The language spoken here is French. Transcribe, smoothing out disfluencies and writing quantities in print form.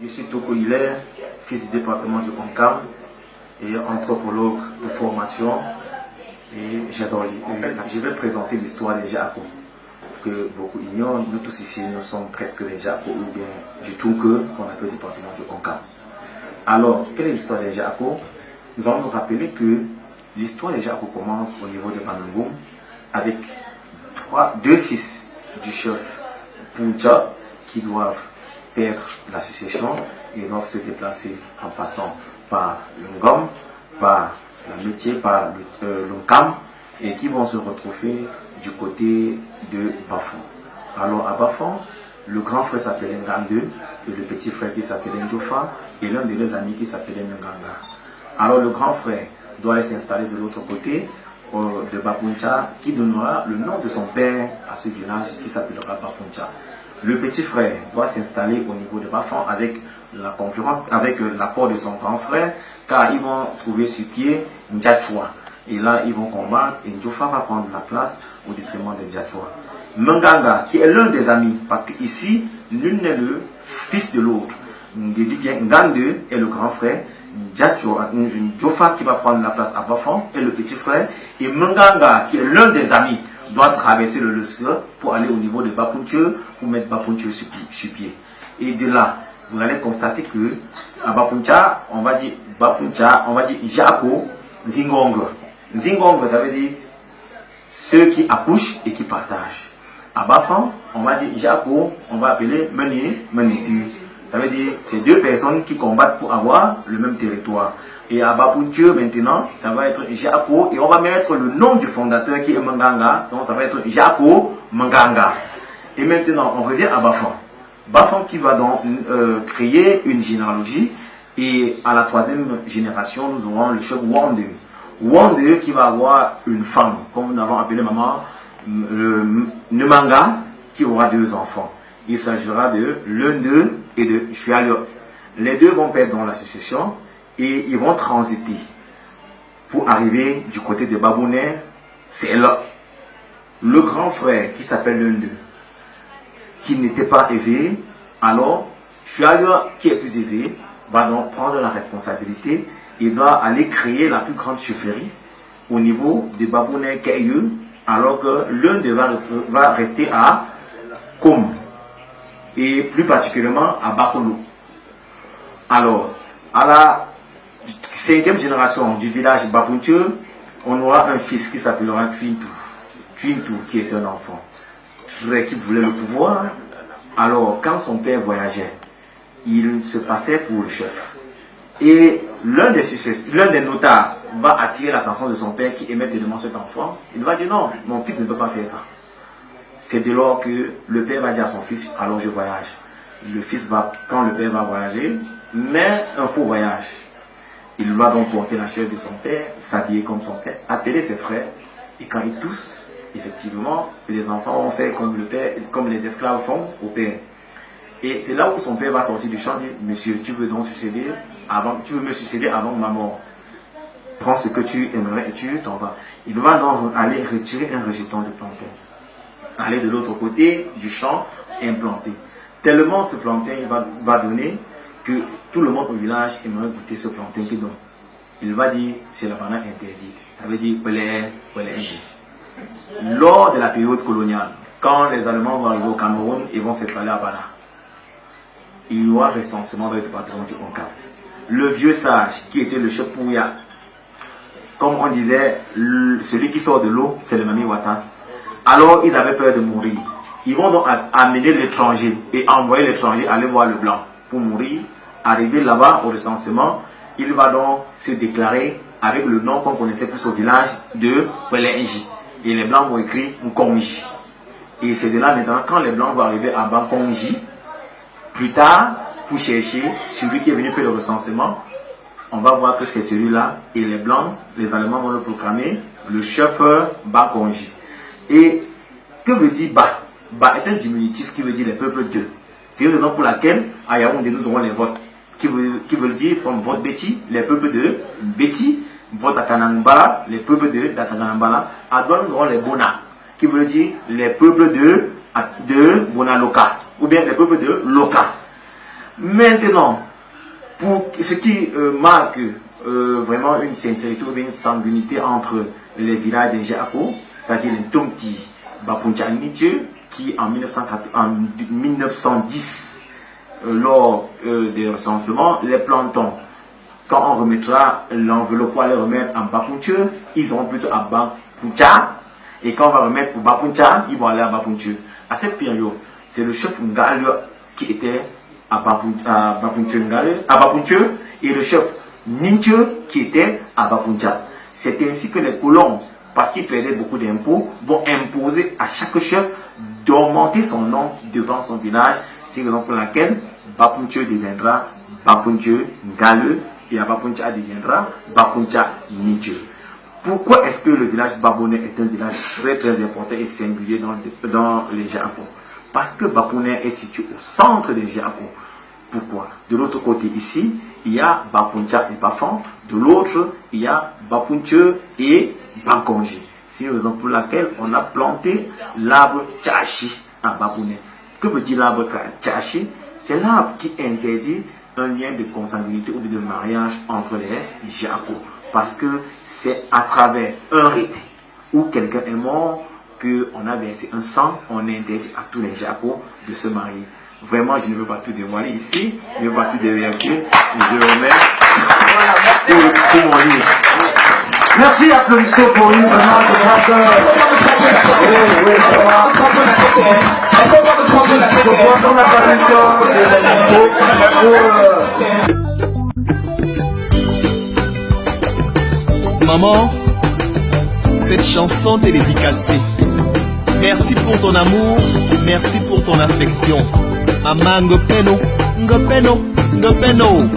Je suis Toko Hilaire, fils du département du Oncam et anthropologue de formation. Et j'adore lire. Je vais présenter l'histoire des Jacos, que beaucoup ignorent. Nous tous ici, nous sommes presque des Jacos, ou bien du tout qu'on appelle le département du Oncam. Alors, quelle est l'histoire des Jacos? Nous allons nous rappeler que l'histoire des Jacos commence au niveau de Banangoum avec deux fils du chef Puncha qui doivent perdre la succession et doivent se déplacer en passant par le Ngom, par la métier, par l'Oncam, et qui vont se retrouver du côté de Bafon. Alors à Bafon, le grand frère s'appelait Ngande et le petit frère qui s'appelait Ndjofa et l'un de leurs amis qui s'appelait Nganga. Alors le grand frère doit aller s'installer de l'autre côté de Bapuncha, qui donnera le nom de son père à ce village qui s'appellera Bapuncha. Le petit frère doit s'installer au niveau de Bafon avec la concurrence, avec l'accord de son grand frère, car ils vont trouver sur pied Ndjachua. Et là, ils vont combattre et Ndjofa va prendre la place au détriment de Ndjachua. Manganga, qui est l'un des amis, parce qu'ici, l'une est le fils de l'autre. Ngande est le grand frère, Ndjofa qui va prendre la place à Bafon est le petit frère, et Manganga, qui est l'un des amis, doit traverser le Lesseur pour aller au niveau de Bapunche pour mettre Bapunche sur pied. Et de là, vous allez constater que à Bapuncha, on va dire Jako Zingong. Zingong, ça veut dire ceux qui accouchent et qui partagent. À Bafan, on va dire Jako, on va appeler Menitu. Ça veut dire c'est deux personnes qui combattent pour avoir le même territoire. Et à Bapunche, maintenant, ça va être Jako, et on va mettre le nom du fondateur qui est Manganga, donc ça va être Jako Manganga. Et maintenant, on revient à Bafan. Bafan qui va donc créer une généalogie, et à la troisième génération, nous aurons le chef Wande. Wande qui va avoir une femme, comme nous avons appelé maman, Nemanga, qui aura deux enfants. Il s'agira de l'un et de Chualio. Les deux vont perdre dans la succession et ils vont transiter pour arriver du côté de Babounet. C'est là le grand frère qui s'appelle l'un d'eux, qui n'était pas éveillé. Alors Chualio, qui est plus éveillé, va donc prendre la responsabilité et doit aller créer la plus grande chefferie au niveau de Babounet Kayeux, alors que l'un d'eux va rester à Kom et plus particulièrement à Bakolo. Alors, à la cinquième génération du village Bapunche, on aura un fils qui s'appellera Twintou. Twintou qui est un enfant qui voulait le pouvoir. Alors, quand son père voyageait, il se passait pour le chef. Et l'un des notables va attirer l'attention de son père qui aimait tellement cet enfant. Il va dire non, mon fils ne peut pas faire ça. C'est de lors que le père va dire à son fils, alors je voyage. Le fils va, quand le père va voyager, mais un faux voyage. Il va donc porter la chair de son père, s'habiller comme son père, appeler ses frères. Et quand ils toussent, effectivement, les enfants vont faire comme le père, comme les esclaves font au père. Et c'est là où son père va sortir du champ et dire, monsieur, tu veux donc succéder avant, tu veux me succéder avant ma mort. Prends ce que tu aimerais et tu t'en vas. Il va donc aller retirer un rejeton de plantain. Aller de l'autre côté du champ, implanter. Tellement ce plantain va donner que tout le monde au village aimerait goûter ce plantain qui donne. Il va dire, c'est la banane interdite. Ça veut dire, lors de la période coloniale, quand les Allemands vont arriver au Cameroun, ils vont s'installer à Bana. Il y aura recensement dans le département du Oncam. Le vieux sage, qui était le chef Pouya, comme on disait, celui qui sort de l'eau, c'est le Mami Watan. Alors, ils avaient peur de mourir. Ils vont donc amener l'étranger et envoyer l'étranger aller voir le blanc pour mourir. Arriver là-bas au recensement, il va donc se déclarer avec le nom qu'on connaissait plus au village de Welenji. Et les blancs vont écrire Nkonji. Et c'est de là maintenant, quand les blancs vont arriver à Bankonji, plus tard, pour chercher celui qui est venu faire le recensement, on va voir que c'est celui-là. Et les blancs, les Allemands vont le proclamer le chef Bankonji. Et que veut dire Ba? Ba est un diminutif qui veut dire les peuples d'eux. C'est une raison pour laquelle à Yaoundé nous aurons les votes qui veut dire comme vote Betty, les peuples de Betty, vote à Kanangba, les peuples de Datanganambala. À Douane nous aurons les Bona qui veut dire les peuples de Bonaloka ou bien les peuples de Loka. Maintenant, pour ce qui marque vraiment une sincérité ou une sanguinité entre les villages de Jacko, c'est-à-dire les Tomti Bapuncha Nidje, qui en 1910, lors des recensements, les plantons, quand on remettra l'enveloppe pour aller remettre en Bapunche, ils auront plutôt à Bapuncha, et quand on va remettre pour Bapuncha, ils vont aller à Bapunche. À cette période, c'est le chef Ngale qui était à Bapunche et le chef Ninche qui était à Bapuncha. C'est ainsi que les colons, parce qu'ils payaient beaucoup d'impôts, vont imposer à chaque chef d'augmenter son nom devant son village. C'est la raison pour laquelle Bapunche deviendra Bapunche Ngale et à Bapuncha deviendra Bapuncha Ninche. Pourquoi est-ce que le village Babonais est un village très important et singulier dans les Jacko? Parce que Babonais est situé au centre des Jacko. Pourquoi? De l'autre côté ici, il y a Bapuncha et Bafan. De l'autre, il y a Bapunche et Bankonji. C'est la raison pour laquelle on a planté l'arbre Tchachi à Babonais. Que veut dire l'arbre Tchachi? C'est l'arbre qui interdit un lien de consanguinité ou de mariage entre les Jacko. Parce que c'est à travers un rite où quelqu'un est mort qu'on a versé un sang, on interdit à tous les Jacko de se marier. Vraiment, je ne veux pas tout dévoiler ici, je ne veux pas tout déverser. Je remercie pour mon livre. Merci, applaudissons pour lui, vraiment, je crois que... Je crois qu'on n'a pas eu le temps de Maman, cette chanson t'est dédicacée. Merci pour ton amour, merci pour ton affection. Maman, ngopeno, ngopeno, ngopeno.